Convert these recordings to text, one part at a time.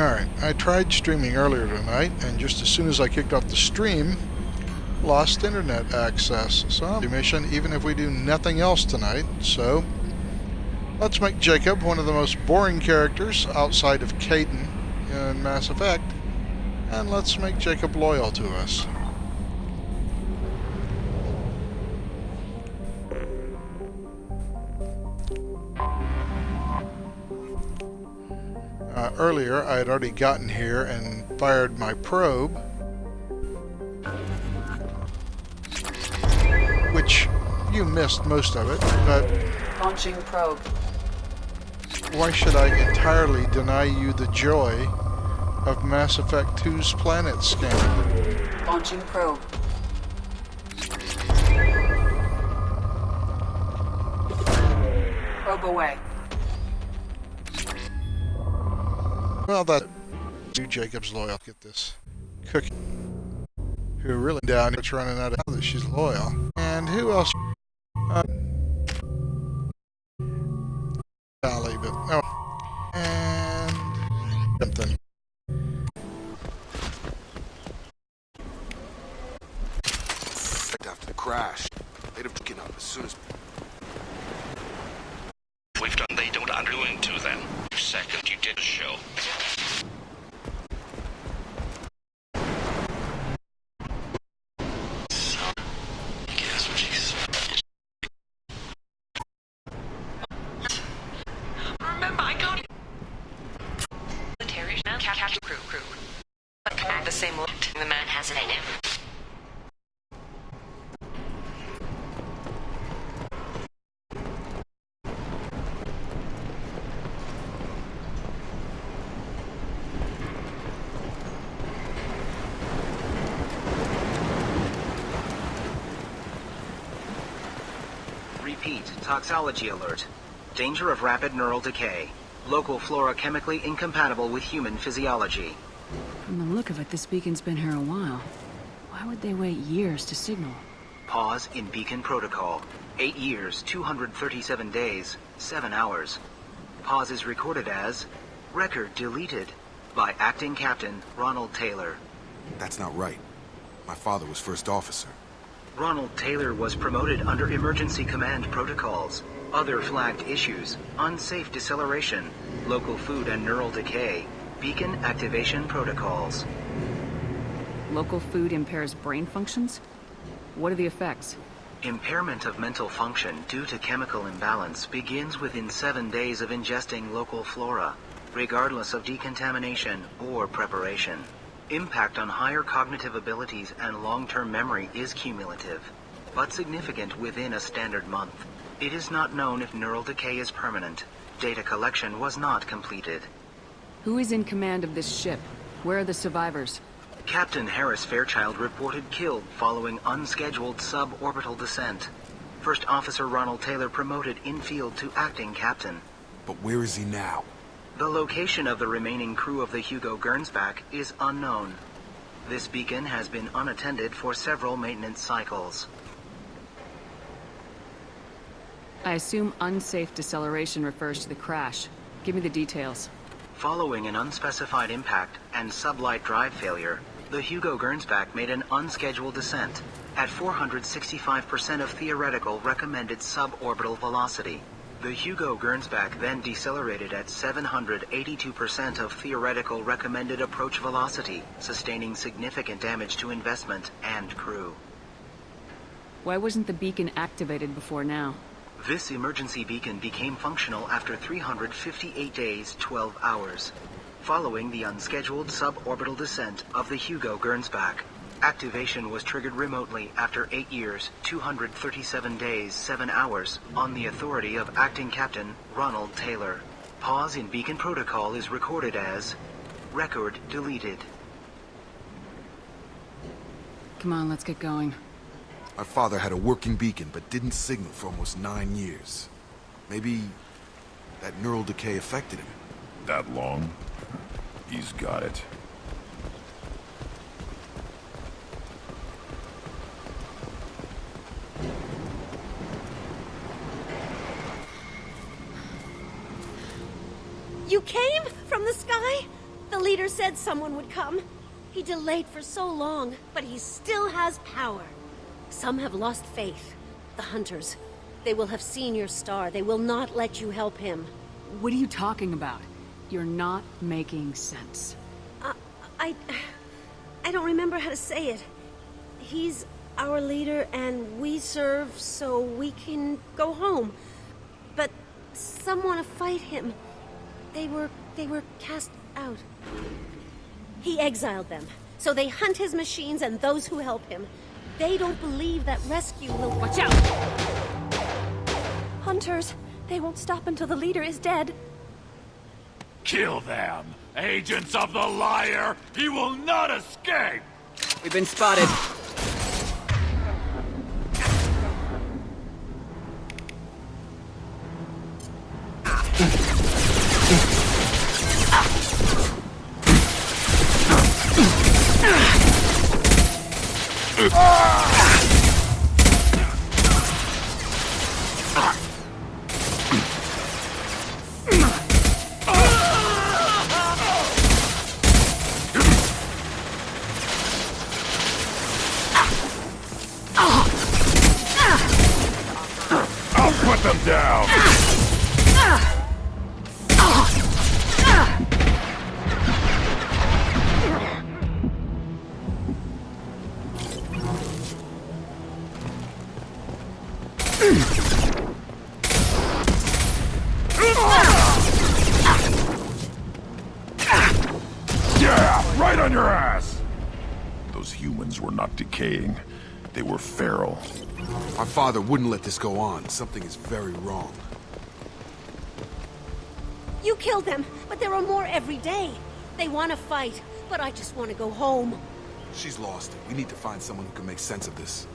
Alright, I tried streaming earlier tonight, and just as soon as I kicked off the stream, lost internet access. So I'm on mission even if we do nothing else tonight. So let's make Jacob one of the most boring characters outside of Kaidan in Mass Effect, and let's make Jacob loyal to us. Earlier, I had already gotten here and fired my probe, which you missed most of it, but launching probe. Why should I entirely deny you the joy of Mass Effect 2's planet scan? Launching probe. Probe away. Well, that do Jacob's loyal. Get this cookie. Who really down? It's running out of that she's loyal. And who else? Sally, but no. And something. After the crash, they'd have taken up as soon as. We've done. They don't underdoing to them. Second, you did a show. Remember, I can't. Military crew. But the same look. The man has an idea. Repeat, toxology alert. Danger of rapid neural decay. Local flora chemically incompatible with human physiology. From the look of it, this beacon's been here a while. Why would they wait years to signal? Pause in beacon protocol. 8 years, 237 days, 7 hours. Pause is recorded as record deleted by Acting Captain Ronald Taylor. That's not right. My father was first officer. Ronald Taylor was promoted under emergency command protocols. Other flagged issues: unsafe deceleration, local food and neural decay, beacon activation protocols. Local food impairs brain functions? What are the effects? Impairment of mental function due to chemical imbalance begins within 7 days of ingesting local flora, regardless of decontamination or preparation. Impact on higher cognitive abilities and long-term memory is cumulative, but significant within a standard month. It is not known if neural decay is permanent. Data collection was not completed. Who is in command of this ship? Where are the survivors? Captain Harris Fairchild reported killed following unscheduled suborbital descent. First Officer Ronald Taylor promoted in-field to acting captain. But where is he now? The location of the remaining crew of the Hugo Gernsback is unknown. This beacon has been unattended for several maintenance cycles. I assume unsafe deceleration refers to the crash. Give me the details. Following an unspecified impact and sublight drive failure, the Hugo Gernsback made an unscheduled descent at 465% of theoretical recommended suborbital velocity. The Hugo Gernsback then decelerated at 782% of theoretical recommended approach velocity, sustaining significant damage to investment and crew. Why wasn't the beacon activated before now? This emergency beacon became functional after 358 days, 12 hours, following the unscheduled suborbital descent of the Hugo Gernsback. Activation was triggered remotely after 8 years, 237 days, 7 hours, on the authority of Acting Captain Ronald Taylor. Pause in beacon protocol is recorded as record deleted. Come on, let's get going. My father had a working beacon, but didn't signal for almost 9 years. Maybe that neural decay affected him. That long? He's got it. You came from the sky? The leader said someone would come. He delayed for so long, but he still has power. Some have lost faith. The Hunters. They will have seen your star. They will not let you help him. What are you talking about? You're not making sense. I don't remember how to say it. He's our leader and we serve so we can go home. But some want to fight him. They were cast out. He exiled them, so they hunt his machines and those who help him. They don't believe that rescue will... Watch out! Hunters, they won't stop until the leader is dead. Kill them! Agents of the liar! He will not escape! We've been spotted. I'll put them down! Yeah, right on your ass! Those humans were not decaying. They were feral. My father wouldn't let this go on. Something is very wrong. You killed them, but there are more every day. They want to fight, but I just want to go home. She's lost it. We need to find someone who can make sense of this.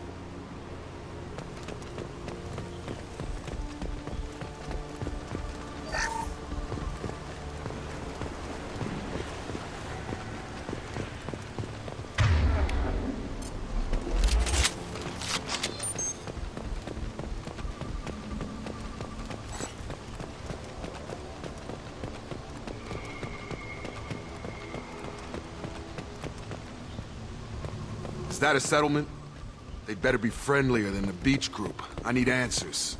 Is that a settlement? They'd better be friendlier than the beach group. I need answers.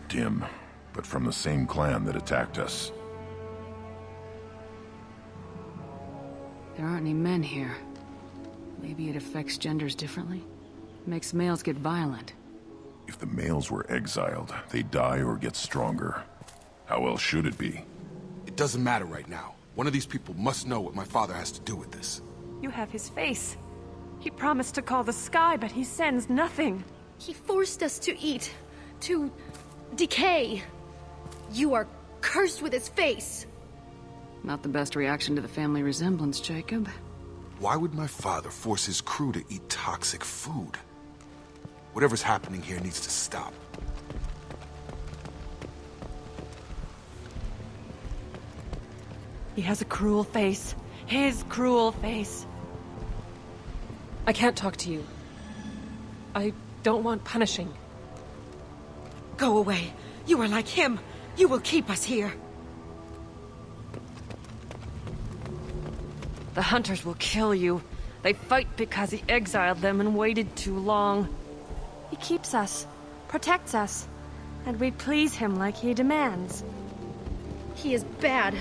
Dim, but from the same clan that attacked us. There aren't any men here. Maybe it affects genders differently? Makes males get violent. If the males were exiled, they die or get stronger. How else should it be? It doesn't matter right now. One of these people must know what my father has to do with this. You have his face. He promised to call the sky, but he sends nothing. He forced us to eat, to decay. You are cursed with his face. Not the best reaction to the family resemblance, Jacob. Why would my father force his crew to eat toxic food? Whatever's happening here needs to stop. He has a cruel face. His cruel face. I can't talk to you. I don't want punishing. Go away. You are like him. You will keep us here. The Hunters will kill you. They fight because he exiled them and waited too long. He keeps us, protects us, and we please him like he demands. He is bad.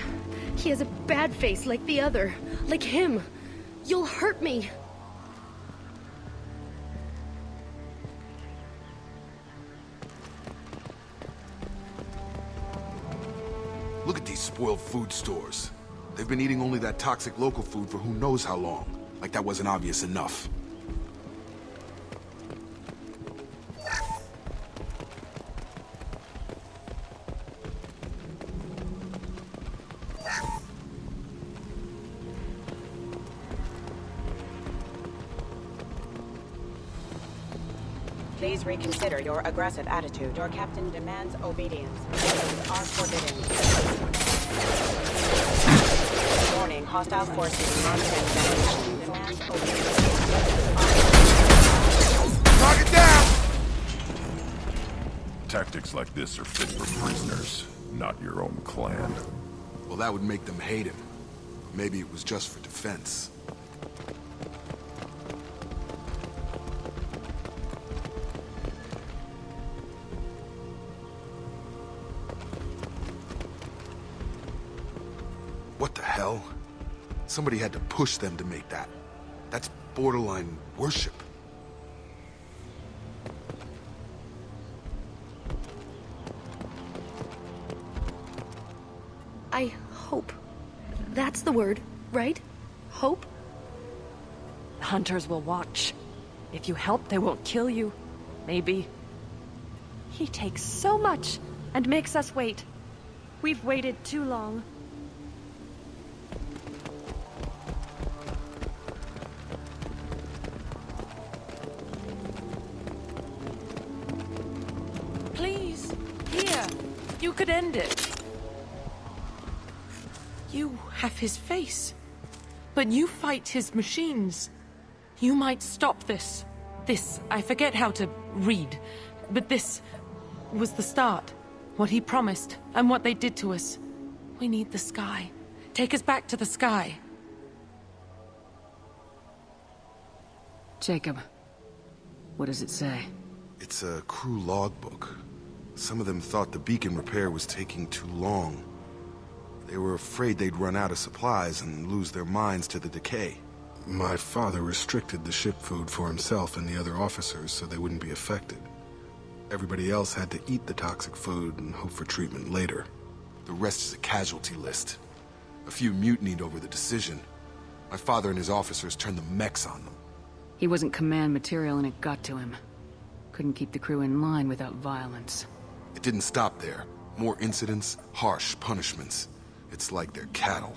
He has a bad face like the other. Like him. You'll hurt me. Look at these spoiled food stores. They've been eating only that toxic local food for who knows how long. Like that wasn't obvious enough. Please reconsider your aggressive attitude. Your captain demands obedience. Missions are forbidden. Warning, hostile forces on demands obedience. Knock it down! Tactics like this are fit for prisoners, not your own clan. Well, that would make them hate him. Maybe it was just for defense. What the hell? Somebody had to push them to make that. That's borderline worship. I hope. That's the word, right? Hope? Hunters will watch. If you help, they won't kill you. Maybe. He takes so much and makes us wait. We've waited too long. Please, here. You could end it. You have his face, but you fight his machines. You might stop this. This, I forget how to read, but this was the start. What he promised, and what they did to us. We need the sky. Take us back to the sky. Jacob, what does it say? It's a crew logbook. Some of them thought the beacon repair was taking too long. They were afraid they'd run out of supplies and lose their minds to the decay. My father restricted the ship food for himself and the other officers so they wouldn't be affected. Everybody else had to eat the toxic food and hope for treatment later. The rest is a casualty list. A few mutinied over the decision. My father and his officers turned the mechs on them. He wasn't command material and it got to him. Couldn't keep the crew in line without violence. It didn't stop there. More incidents, harsh punishments. It's like they're cattle,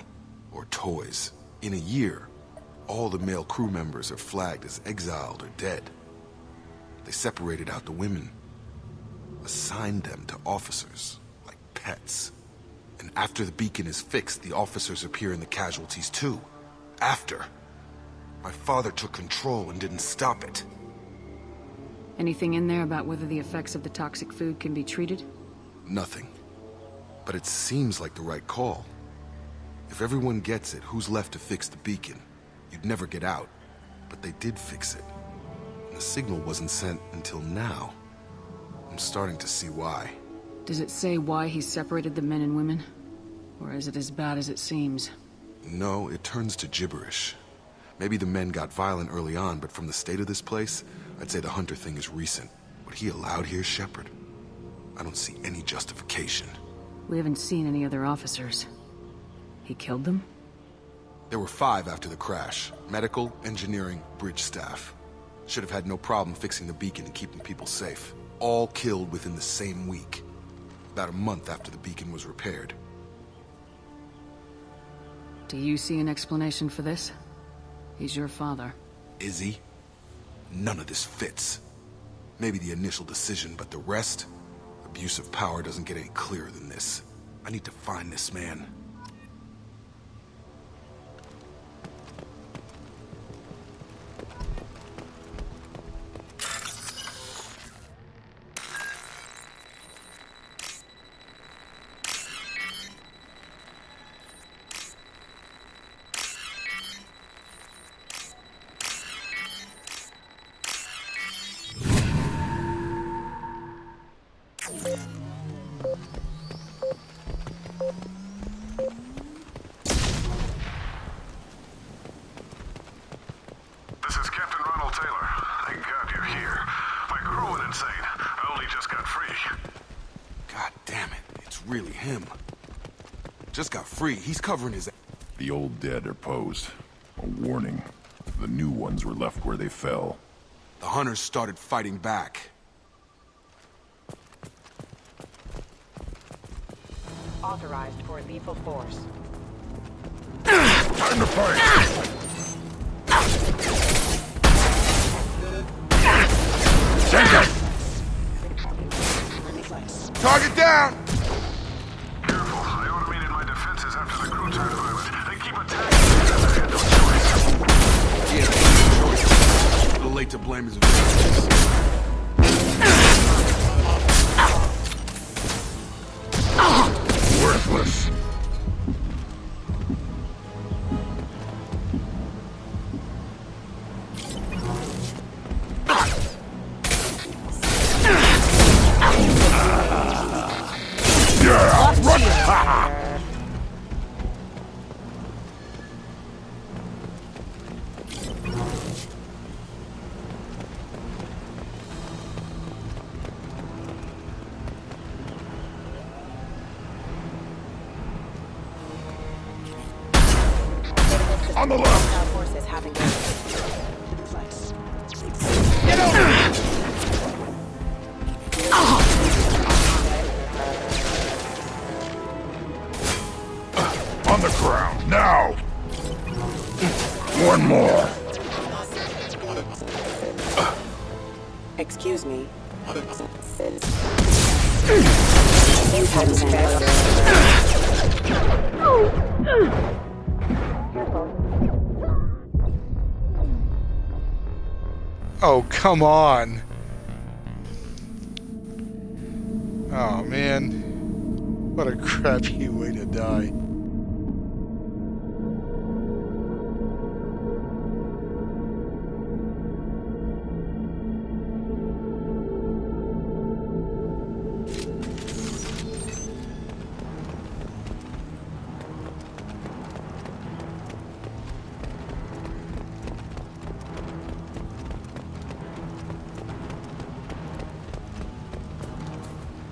or toys. In a year, all the male crew members are flagged as exiled or dead. They separated out the women, assigned them to officers, like pets. And after the beacon is fixed, the officers appear in the casualties too. After. My father took control and didn't stop it. Anything in there about whether the effects of the toxic food can be treated? Nothing. But it seems like the right call. If everyone gets it, who's left to fix the beacon? You'd never get out. But they did fix it. And the signal wasn't sent until now. I'm starting to see why. Does it say why he separated the men and women? Or is it as bad as it seems? No, it turns to gibberish. Maybe the men got violent early on, but from the state of this place, I'd say the Hunter thing is recent. What he allowed here, Shepard? I don't see any justification. We haven't seen any other officers. He killed them? There were 5 after the crash. Medical, engineering, bridge staff. Should have had no problem fixing the beacon and keeping people safe. All killed within the same week. About a month after the beacon was repaired. Do you see an explanation for this? He's your father. Is he? None of this fits. Maybe the initial decision, but the rest? Abuse of power doesn't get any clearer than this. I need to find this man. This is Captain Ronald Taylor. Thank God you're here. My crew went insane. I only just got free. God damn it, it's really him. Just got free, he's covering his... The old dead are posed. A warning. The new ones were left where they fell. The Hunters started fighting back. Authorized for lethal force. Time to fight! Jacob! Target down! Careful. I automated my defenses after the crew turned violent. They keep attacking. Yeah, choice. A little late to blame his victims. Worthless. On the left! Our forces have engaged. Get over! On the ground, now! One more! Excuse me. Oh, come on. Oh, man. What a crappy way to die.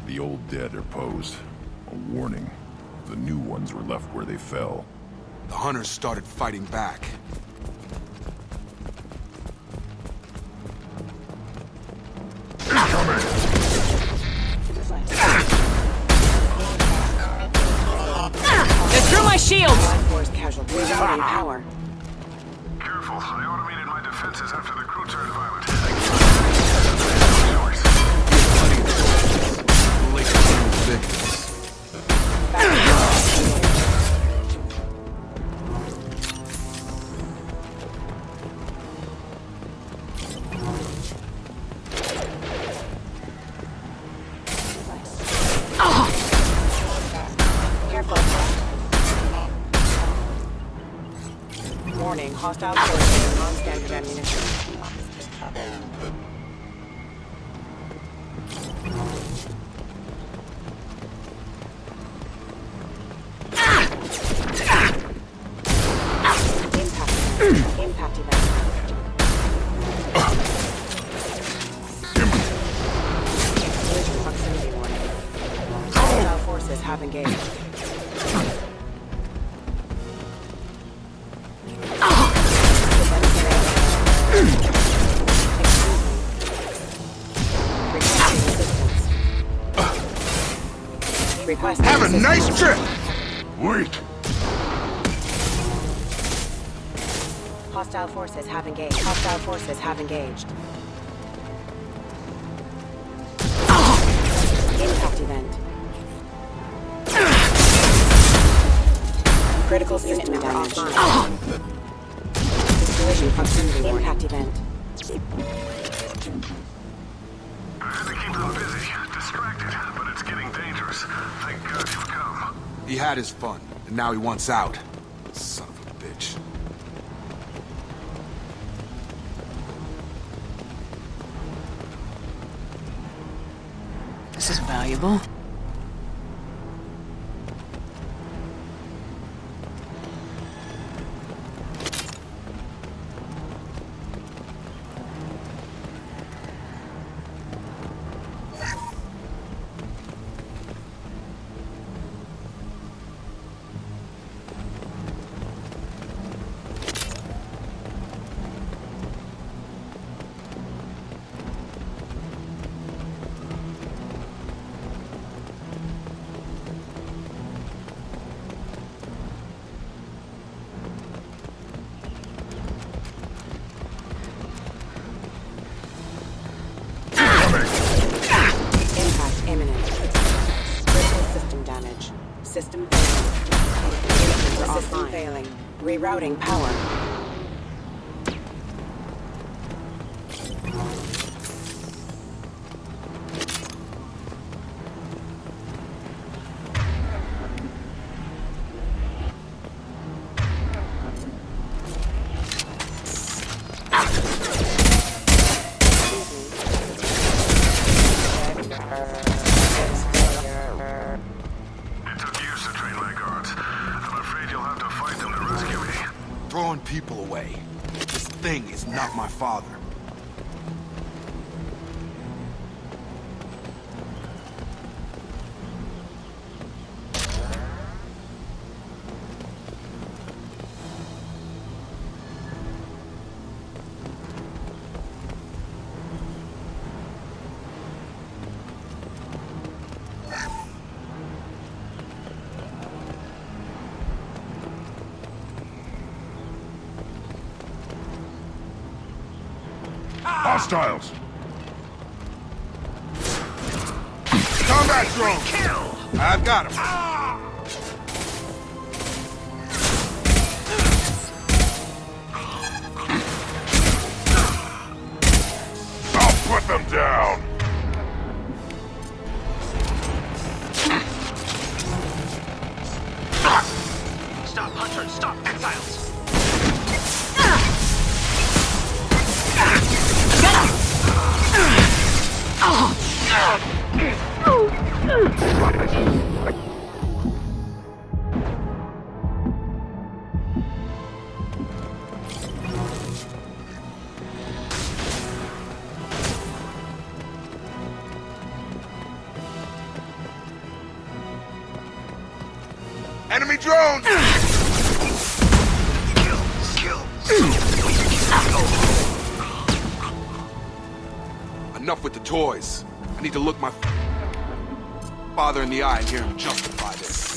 The old dead are posed. A warning. The new ones were left where they fell. The hunters started fighting back. Incoming! They're through my shields! Force casualty. Limiting power. Careful. I automated my defenses after the crew turned violent. Late to blame his victims. Careful. Warning, hostile forces, non-standard ammunition. Impact event. Collision proximity warning. Hostile forces have engaged. Request Have a nice trip! Wait! Hostile forces have engaged. Hostile forces have engaged. Impact event. Critical system damage. Collision proximity. Impact event. I had to keep them busy, distracted, but it's getting dangerous. Thank God you've come. He had his fun, and now he wants out. Son of a bitch. This is valuable. Rerouting power. Throwing people away. This thing is not my father. Hostiles! Combat drone! Kill! I've got him. I'll put them down! Stop, hunters! Stop, exiles! Enemy drone! Enough with the toys. I need to look my father in the eye and hear him justify this.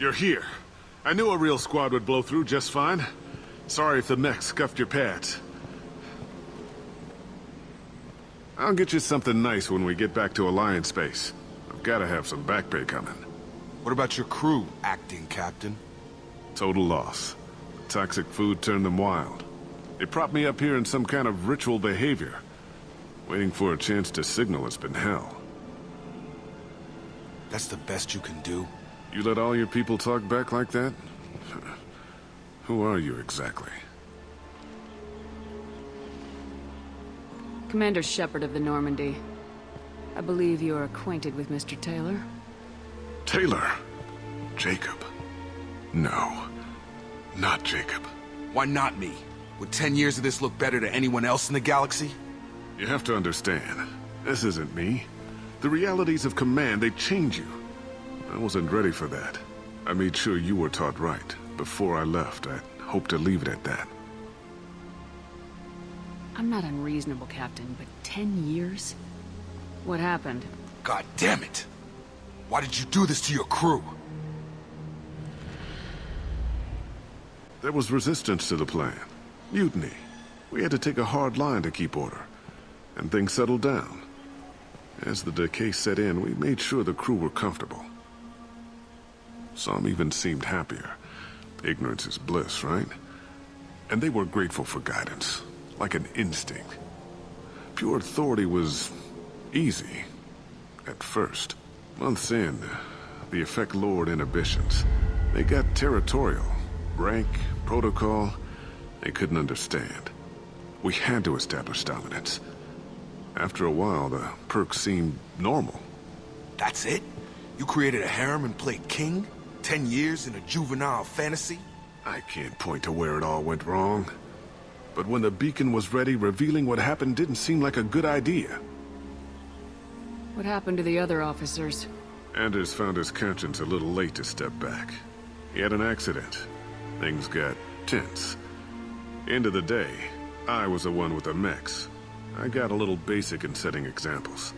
You're here. I knew a real squad would blow through just fine. Sorry if the mech scuffed your pads. I'll get you something nice when we get back to Alliance space. I've gotta have some back pay coming. What about your crew, acting captain? Total loss. Toxic food turned them wild. They propped me up here in some kind of ritual behavior. Waiting for a chance to signal has been hell. That's the best you can do? You let all your people talk back like that? Who are you exactly? Commander Shepard of the Normandy. I believe you're acquainted with Mr. Taylor? Taylor? Jacob? No. Not Jacob. Why not me? Would 10 years of this look better to anyone else in the galaxy? You have to understand, this isn't me. The realities of command, they change you. I wasn't ready for that. I made sure you were taught right. Before I left, I hoped to leave it at that. I'm not unreasonable, Captain, but 10 years? What happened? God damn it! Why did you do this to your crew? There was resistance to the plan. Mutiny. We had to take a hard line to keep order. And things settled down. As the decay set in, we made sure the crew were comfortable. Some even seemed happier. Ignorance is bliss, right? And they were grateful for guidance, like an instinct. Pure authority was easy, at first. Months in, the effect lowered inhibitions. They got territorial. Rank, protocol, they couldn't understand. We had to establish dominance. After a while, the perks seemed normal. That's it? You created a harem and played king? 10 years in a juvenile fantasy? I can't point to where it all went wrong. But when the beacon was ready, revealing what happened didn't seem like a good idea. What happened to the other officers? Anders found his conscience a little late to step back. He had an accident. Things got tense. End of the day, I was the one with the mechs. I got a little basic in setting examples.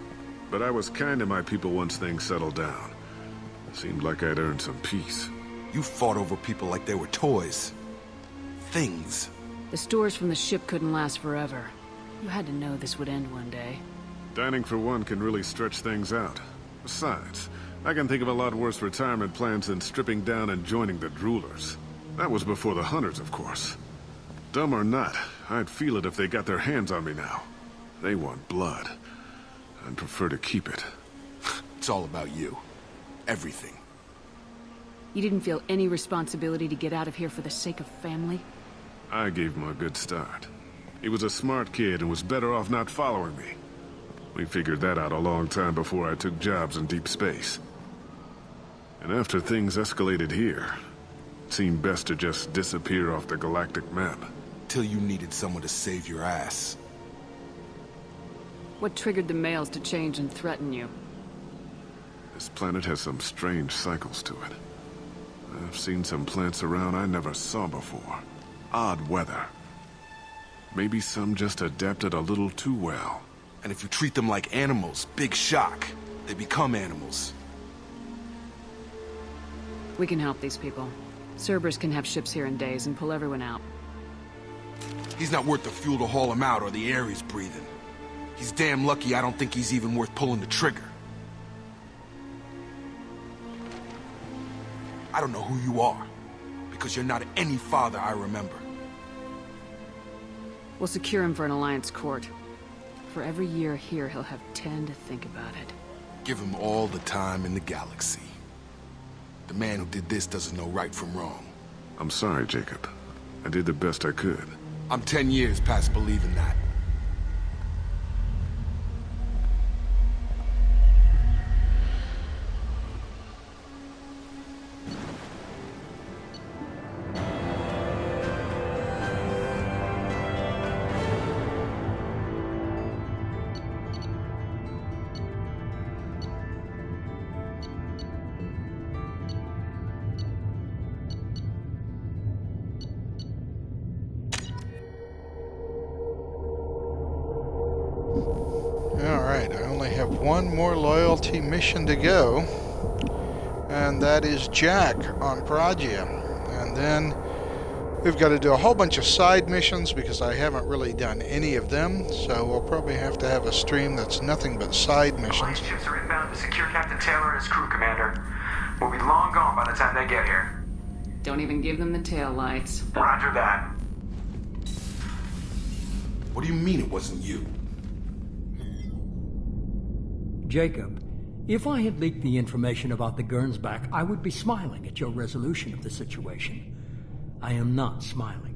But I was kind to my people once things settled down. Seemed like I'd earned some peace. You fought over people like they were toys. Things. The stores from the ship couldn't last forever. You had to know this would end one day. Dining for one can really stretch things out. Besides, I can think of a lot worse retirement plans than stripping down and joining the Droolers. That was before the Hunters, of course. Dumb or not, I'd feel it if they got their hands on me now. They want blood. I'd prefer to keep it. It's all about you. Everything. You didn't feel any responsibility to get out of here for the sake of family? I gave him a good start. He was a smart kid and was better off not following me. We figured that out a long time before I took jobs in deep space. And after things escalated here, it seemed best to just disappear off the galactic map. Till you needed someone to save your ass. What triggered the males to change and threaten you? This planet has some strange cycles to it. I've seen some plants around I never saw before. Odd weather. Maybe some just adapted a little too well. And if you treat them like animals, big shock. They become animals. We can help these people. Cerberus can have ships here in days and pull everyone out. He's not worth the fuel to haul him out or the air he's breathing. He's damn lucky I don't think he's even worth pulling the trigger. I don't know who you are, because you're not any father I remember. We'll secure him for an Alliance court. For every year here, he'll have 10 to think about it. Give him all the time in the galaxy. The man who did this doesn't know right from wrong. I'm sorry, Jacob. I did the best I could. I'm 10 years past believing that. Alright, I only have one more loyalty mission to go, and that is Jack on Pragia. And then we've got to do a whole bunch of side missions because I haven't really done any of them, so we'll probably have to have a stream that's nothing but side missions. Ships are inbound to secure Captain Taylor and his crew, Commander. We'll be long gone by the time they get here. Don't even give them the tail lights. Roger that. What do you mean it wasn't you? Jacob, if I had leaked the information about the Gernsback, I would be smiling at your resolution of the situation. I am not smiling.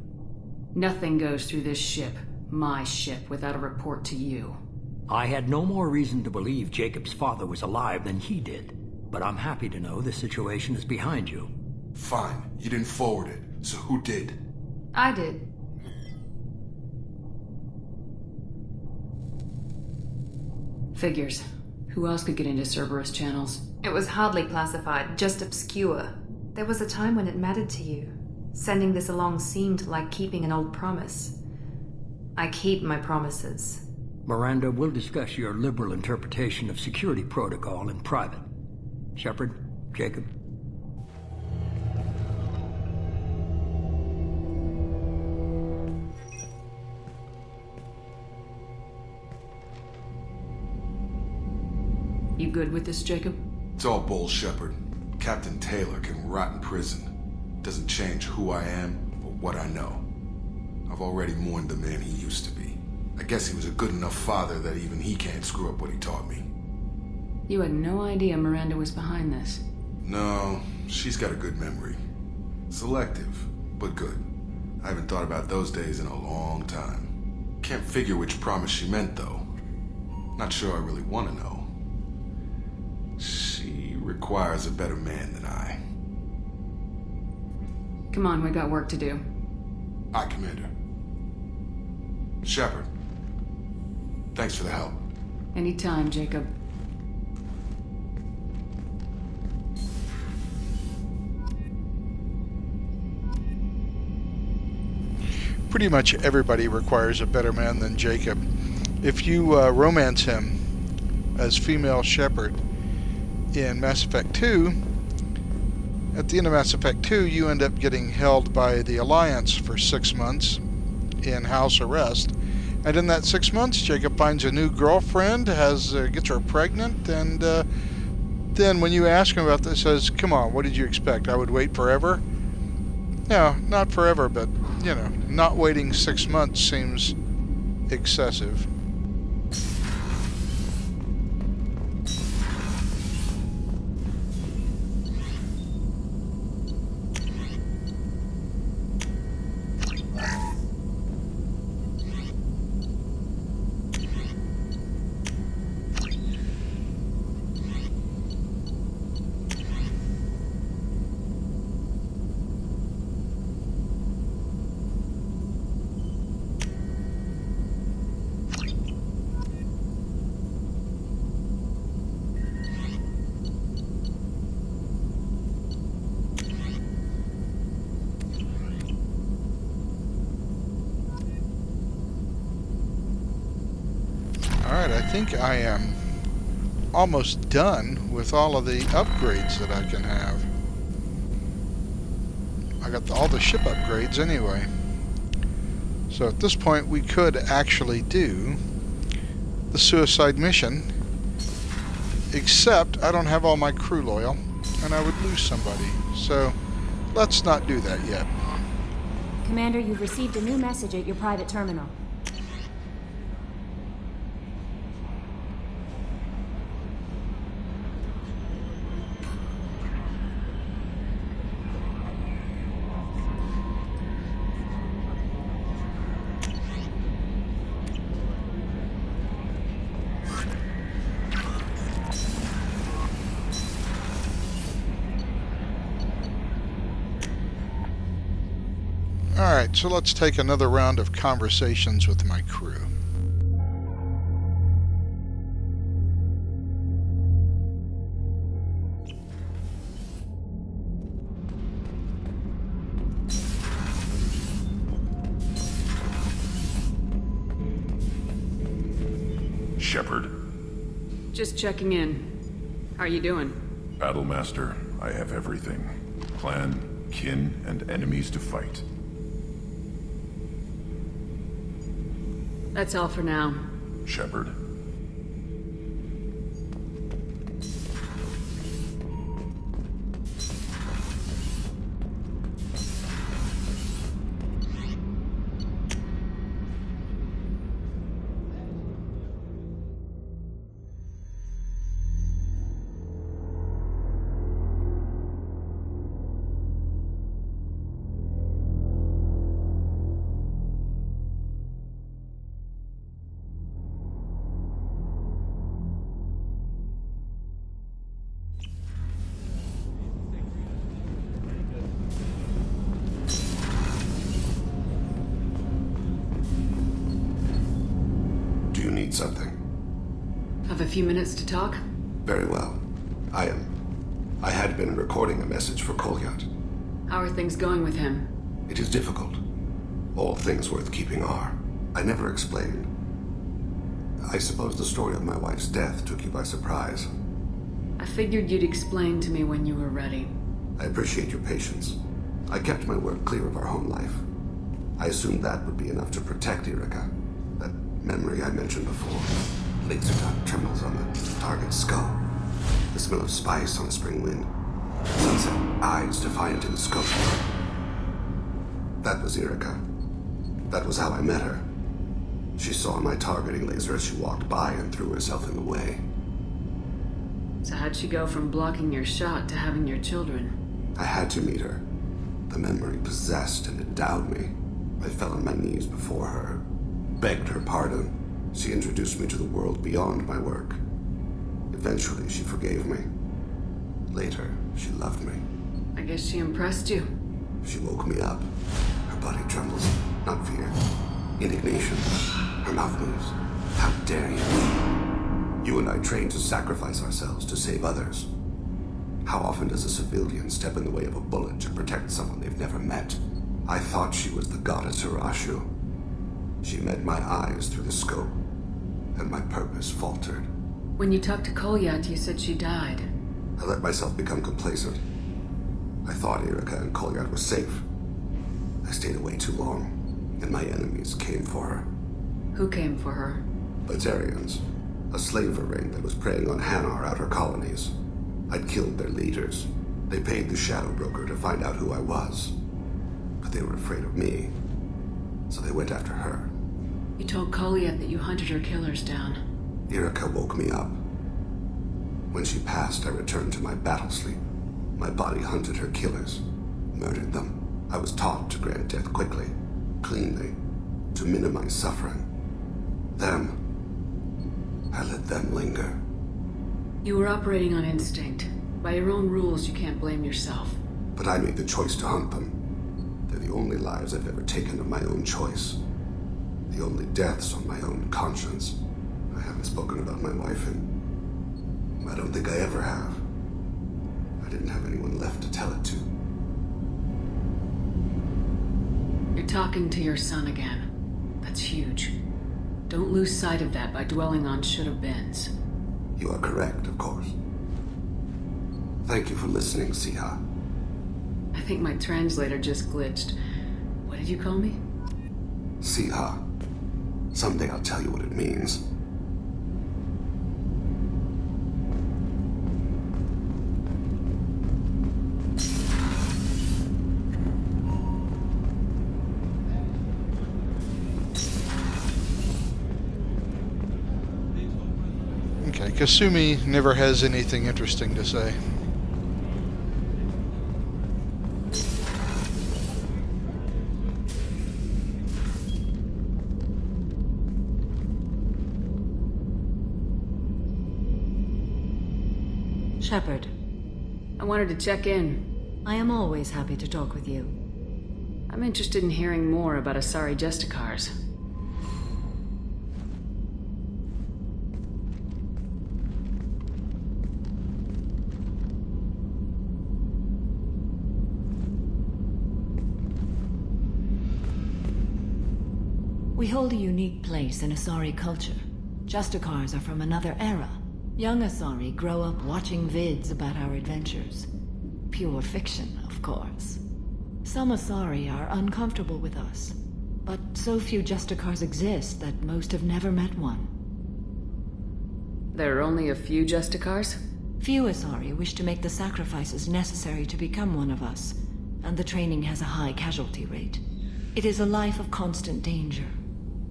Nothing goes through this ship, my ship, without a report to you. I had no more reason to believe Jacob's father was alive than he did, but I'm happy to know the situation is behind you. Fine, you didn't forward it, so who did? I did. Figures. Who else could get into Cerberus channels? It was hardly classified, just obscure. There was a time when it mattered to you. Sending this along seemed like keeping an old promise. I keep my promises. Miranda, we'll discuss your liberal interpretation of security protocol in private. Shepard, Jacob. You good with this, Jacob? It's all bull, Shepard. Captain Taylor can rot in prison. Doesn't change who I am or what I know. I've already mourned the man he used to be. I guess he was a good enough father that even he can't screw up what he taught me. You had no idea Miranda was behind this. No, she's got a good memory. Selective, but good. I haven't thought about those days in a long time. Can't figure which promise she meant, though. Not sure I really want to know. She requires a better man than I. Come on, we got work to do. Aye, Commander. Shepard, thanks for the help. Anytime, Jacob. Pretty much everybody requires a better man than Jacob. If you romance him as female Shepard in Mass Effect 2, at the end of Mass Effect 2, you end up getting held by the Alliance for 6 months in house arrest. And in that 6 months, Jacob finds a new girlfriend, gets her pregnant, and then when you ask him about this, says, "Come on, what did you expect? I would wait forever?" No, not forever, but, you know, not waiting 6 months seems excessive. Alright, I think I am almost done with all of the upgrades that I can have. I got all the ship upgrades anyway. So at this point we could actually do the suicide mission, except I don't have all my crew loyal and I would lose somebody. So let's not do that yet. Commander, you've received a new message at your private terminal. Alright, so let's take another round of conversations with my crew. Shepard. Just checking in. How are you doing? Battlemaster, I have everything. Clan, kin, and enemies to fight. That's all for now. Shepard. Something. Have a few minutes to talk? Very well. I had been recording a message for Kolyat. How are things going with him? It is difficult. All things worth keeping are. I never explained. I suppose the story of my wife's death took you by surprise. I figured you'd explain to me when you were ready. I appreciate your patience. I kept my work clear of our home life. I assumed that would be enough to protect Erica. That memory I mentioned before. Laser dot trembles on the target's skull. The smell of spice on a spring wind. Sunset eyes defiant in scope. That was Erica. That was how I met her. She saw my targeting laser as she walked by and threw herself in the way. So how'd she go from blocking your shot to having your children? I had to meet her. The memory possessed and endowed me. I fell on my knees before her, begged her pardon. She introduced me to the world beyond my work. Eventually, she forgave me. later, she loved me. I guess she impressed you. She woke me up. Her body trembles. Not fear. Indignation. Her mouth moves. How dare you? You and I trained to sacrifice ourselves to save others. How often does a civilian step in the way of a bullet to protect someone they've never met? I thought she was the goddess Urashu. She met my eyes through the scope, and my purpose faltered. When you talked to Kolyat, you said she died. I let myself become complacent. I thought Irika and Kolyat were safe. I stayed away too long, and my enemies came for her. Who came for her? Batarians. A slaver ring that was preying on Hanar outer colonies. I'd killed their leaders. They paid the Shadow Broker to find out who I was. But they were afraid of me, so they went after her. You told Kolyat that you hunted her killers down. Irika woke me up. When she passed, I returned to my battle sleep. My body hunted her killers, murdered them. I was taught to grant death quickly, cleanly, to minimize suffering. I let them linger. You were operating on instinct. By your own rules, you can't blame yourself. But I made the choice to hunt them. They're the only lives I've ever taken of my own choice. The only deaths on my own conscience. I haven't spoken about my wife, and I don't think I ever have. I didn't have anyone left to tell it to. You're talking to your son again. That's huge. Don't lose sight of that by dwelling on should-have-beens. You are correct, of course. Thank you for listening, Siha. I think my translator just glitched. What did you call me? Siha. Someday I'll tell you what it means. Okay, Kasumi never has anything interesting to say. Shepard. I wanted to check in. I am always happy to talk with you. I'm interested in hearing more about Asari Justicars. We hold a unique place in Asari culture. Justicars are from another era. Young Asari grow up watching vids about our adventures. Pure fiction, of course. Some Asari are uncomfortable with us, but so few Justicars exist that most have never met one. There are only a few Justicars? Few Asari wish to make the sacrifices necessary to become one of us, and the training has a high casualty rate. It is a life of constant danger.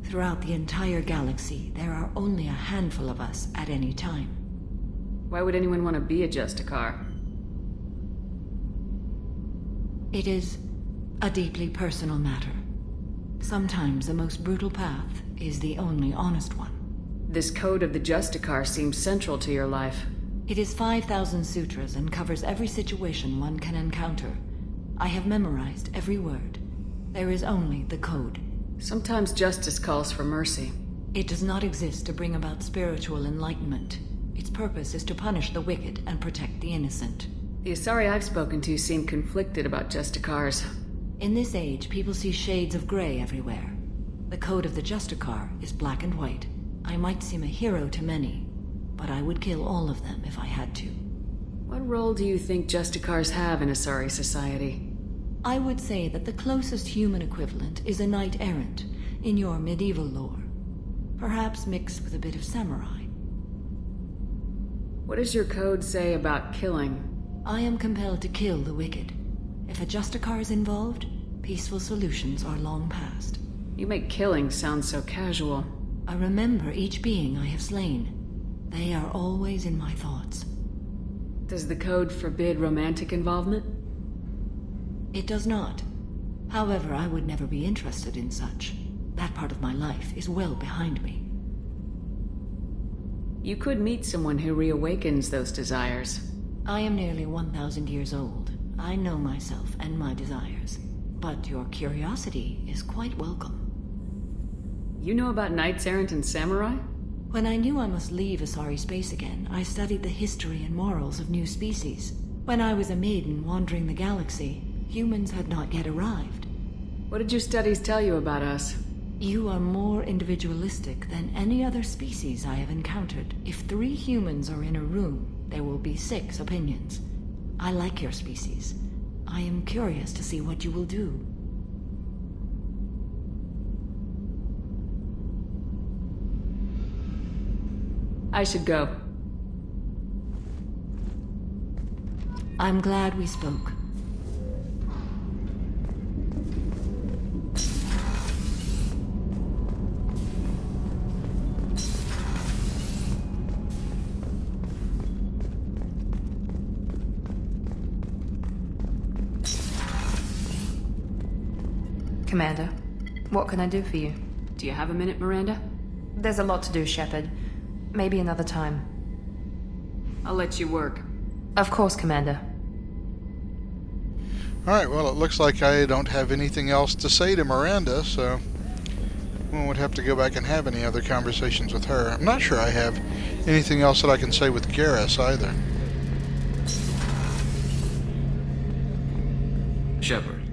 Throughout the entire galaxy, there are only a handful of us at any time. Why would anyone want to be a Justicar? It is a deeply personal matter. Sometimes the most brutal path is the only honest one. This code of the Justicar seems central to your life. It is 5,000 sutras and covers every situation one can encounter. I have memorized every word. There is only the code. Sometimes justice calls for mercy. It does not exist to bring about spiritual enlightenment. Its purpose is to punish the wicked and protect the innocent. The Asari I've spoken to seem conflicted about Justicars. In this age, people see shades of gray everywhere. The code of the Justicar is black and white. I might seem a hero to many, but I would kill all of them if I had to. What role do you think Justicars have in Asari society? I would say that the closest human equivalent is a knight-errant in your medieval lore. Perhaps mixed with a bit of samurai. What does your code say about killing? I am compelled to kill the wicked. If a Justicar is involved, peaceful solutions are long past. You make killing sound so casual. I remember each being I have slain. They are always in my thoughts. Does the code forbid romantic involvement? It does not. However, I would never be interested in such. That part of my life is well behind me. You could meet someone who reawakens those desires. I am nearly 1,000 years old. I know myself and my desires. But your curiosity is quite welcome. You know about knights errant and samurai? When I knew I must leave Asari space again, I studied the history and morals of new species. When I was a maiden wandering the galaxy, humans had not yet arrived. What did your studies tell you about us? You are more individualistic than any other species I have encountered. If 3 humans are in a room, there will be 6 opinions. I like your species. I am curious to see what you will do. I should go. I'm glad we spoke. Commander, what can I do for you? Do you have a minute, Miranda? There's a lot to do, Shepard. Maybe another time. I'll let you work. Of course, Commander. Alright, well, it looks like I don't have anything else to say to Miranda, so we would have to go back and have any other conversations with her. I'm not sure I have anything else that I can say with Garrus either. Shepard,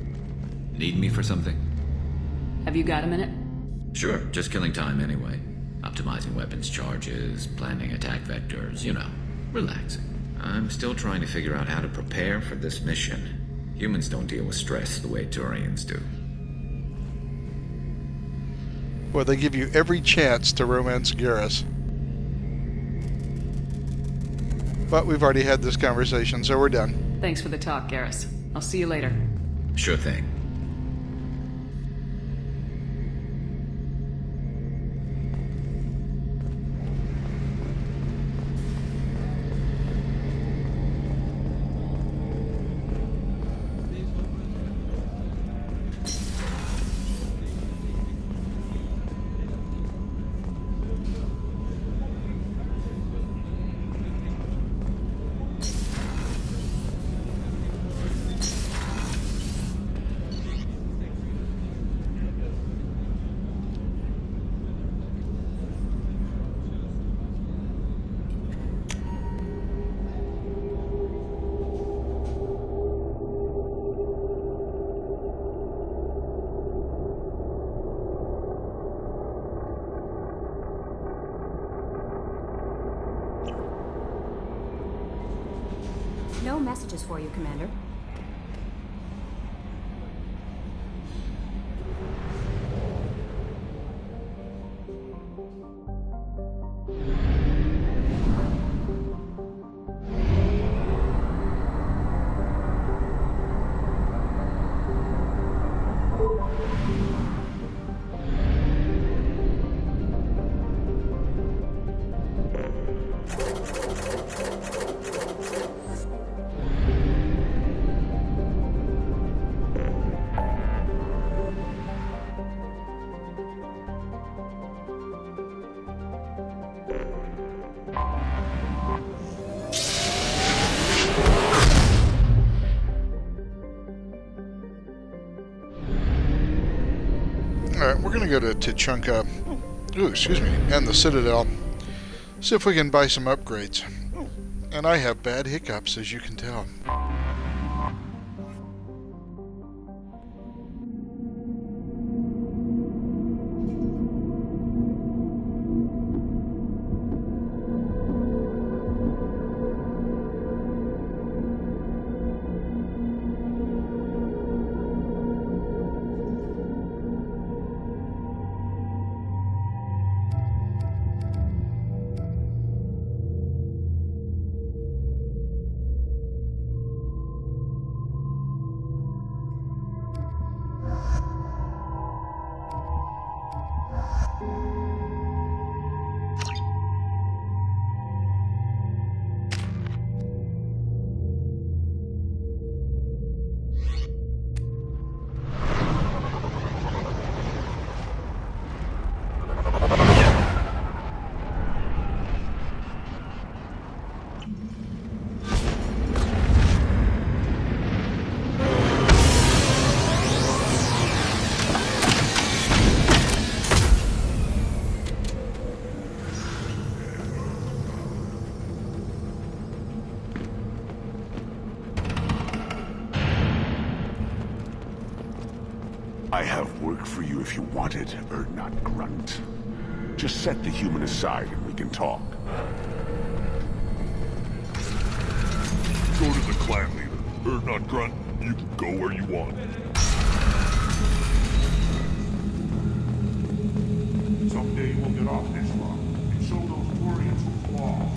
need me for something? Have you got a minute? Sure, just killing time anyway. Optimizing weapons charges, planning attack vectors, you know, relaxing. I'm still trying to figure out how to prepare for this mission. Humans don't deal with stress the way Turians do. Well, they give you every chance to romance Garrus. But we've already had this conversation, so we're done. Thanks for the talk, Garrus. I'll see you later. Sure thing. No messages for you, Commander. Alright, we're going to go to Tuchanka, and the Citadel. See if we can buy some upgrades. And I have bad hiccups, as you can tell. work for you if you wanted, Urdnot Grunt. Just set the human aside and we can talk. Go to the clan leader, Urdnot Grunt. You can go where you want. Someday we'll get off this rock and show those warriors who fall.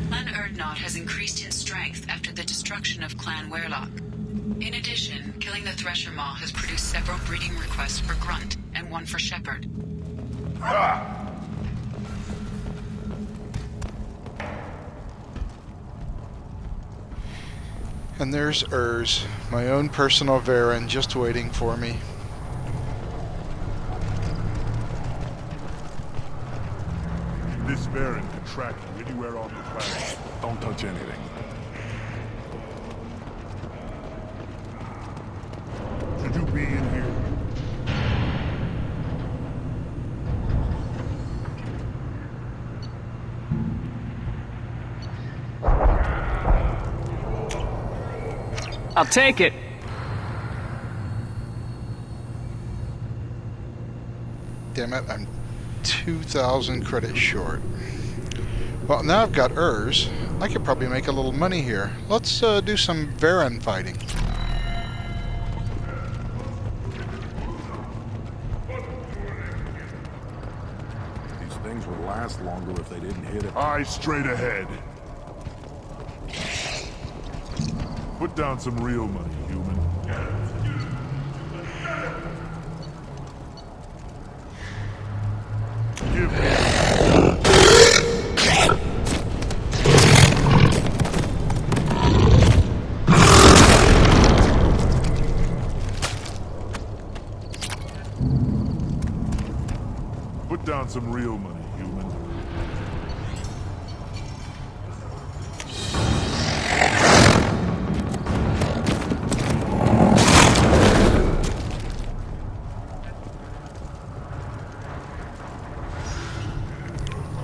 Clan Urdnot has increased in strength after the destruction of Clan Werlock. In addition, killing the Thresher Maw has produced several breeding requests for Grunt and one for Shepherd. Ha! And there's Urs, my own personal Varen, just waiting for me. This Varen can track you anywhere on the planet. Don't touch anything. Should you be in here? I'll take it. Damn it, I'm 2,000 credits short. Well, now I've got Urs. I could probably make a little money here. Let's do some Varen fighting. These things would last longer if they didn't hit it. Eyes straight ahead. Put down some real money, human. Give me. Put down some real money, human.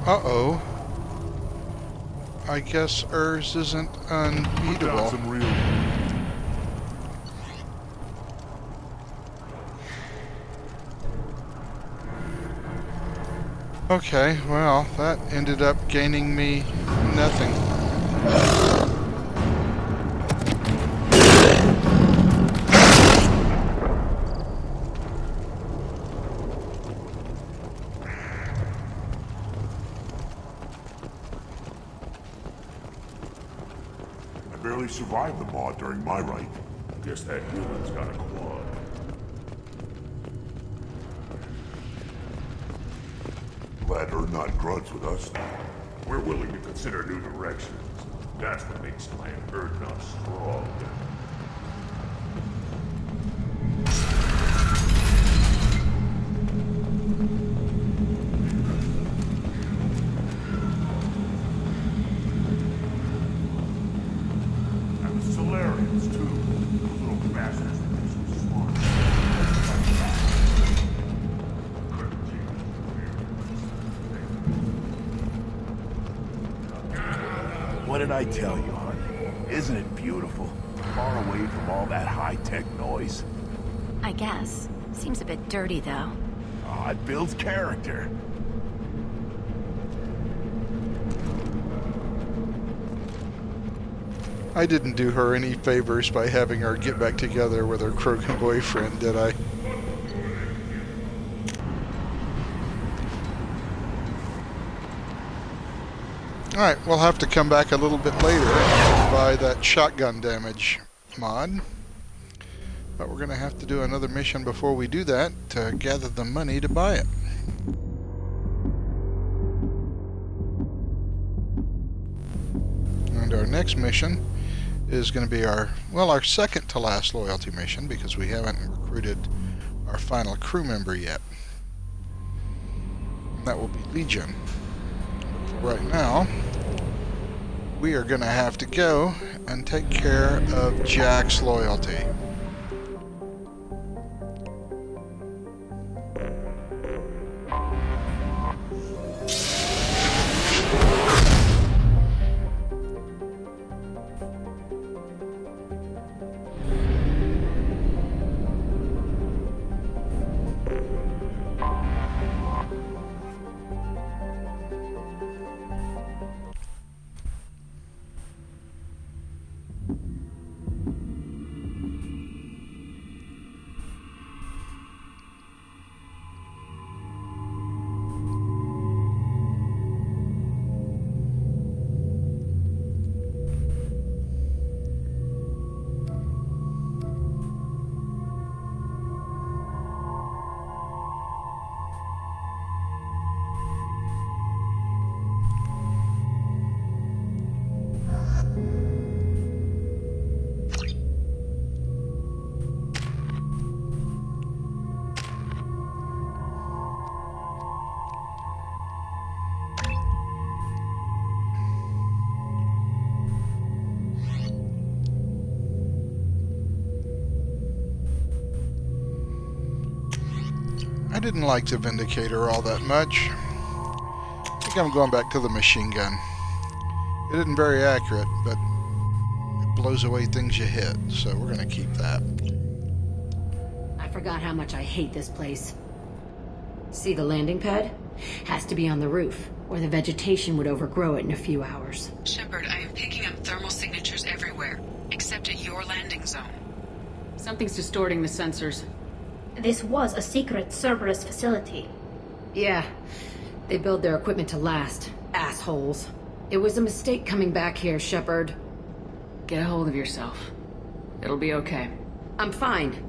Uh-oh. I guess Urs isn't unbeatable. Some real. Okay, well, that ended up gaining me nothing. I barely survived the Maw during my rite. Guess that human's got a quad. Glad Urdnot Grunt's with us now. We're willing to consider new directions. That's what makes Clan Urdnot strong. And the Solarians, too. Those little bastards think they're so smart. What did I tell you, honey? Isn't it beautiful? Far away from all that high-tech noise. I guess. Seems a bit dirty, though. Oh, it builds character. I didn't do her any favors by having her get back together with her Krogan boyfriend, did I? Alright, we'll have to come back a little bit later and buy that shotgun damage mod. But we're going to have to do another mission before we do that to gather the money to buy it. And our next mission is going to be our second to last loyalty mission, because we haven't recruited our final crew member yet. And that will be Legion. Right now, we are going to have to go and take care of Jack's loyalty. didn't like the Vindicator all that much. I think I'm going back to the machine gun. It isn't very accurate, but it blows away things you hit, so we're going to keep that. I forgot how much I hate this place. See the landing pad? Has to be on the roof, or the vegetation would overgrow it in a few hours. Shepard, I am picking up thermal signatures everywhere, except at your landing zone. Something's distorting the sensors. This was a secret Cerberus facility. Yeah, they build their equipment to last. Assholes. It was a mistake coming back here, Shepard. Get a hold of yourself. It'll be okay. I'm fine.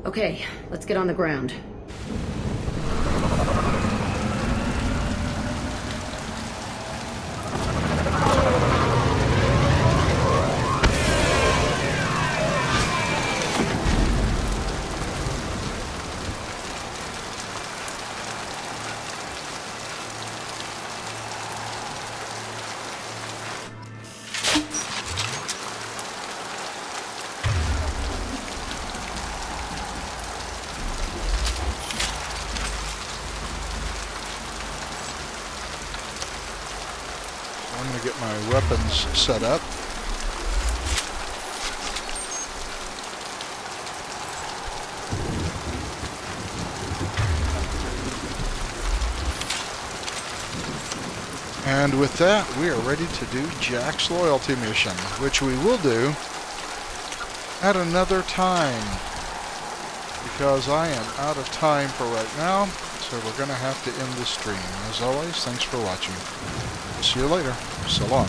Okay, let's get on the ground. I'm going to get my weapons set up. And with that, we are ready to do Jack's loyalty mission, which we will do at another time, because I am out of time for right now, so we're going to have to end the stream. As always, thanks for watching. See you later. So long.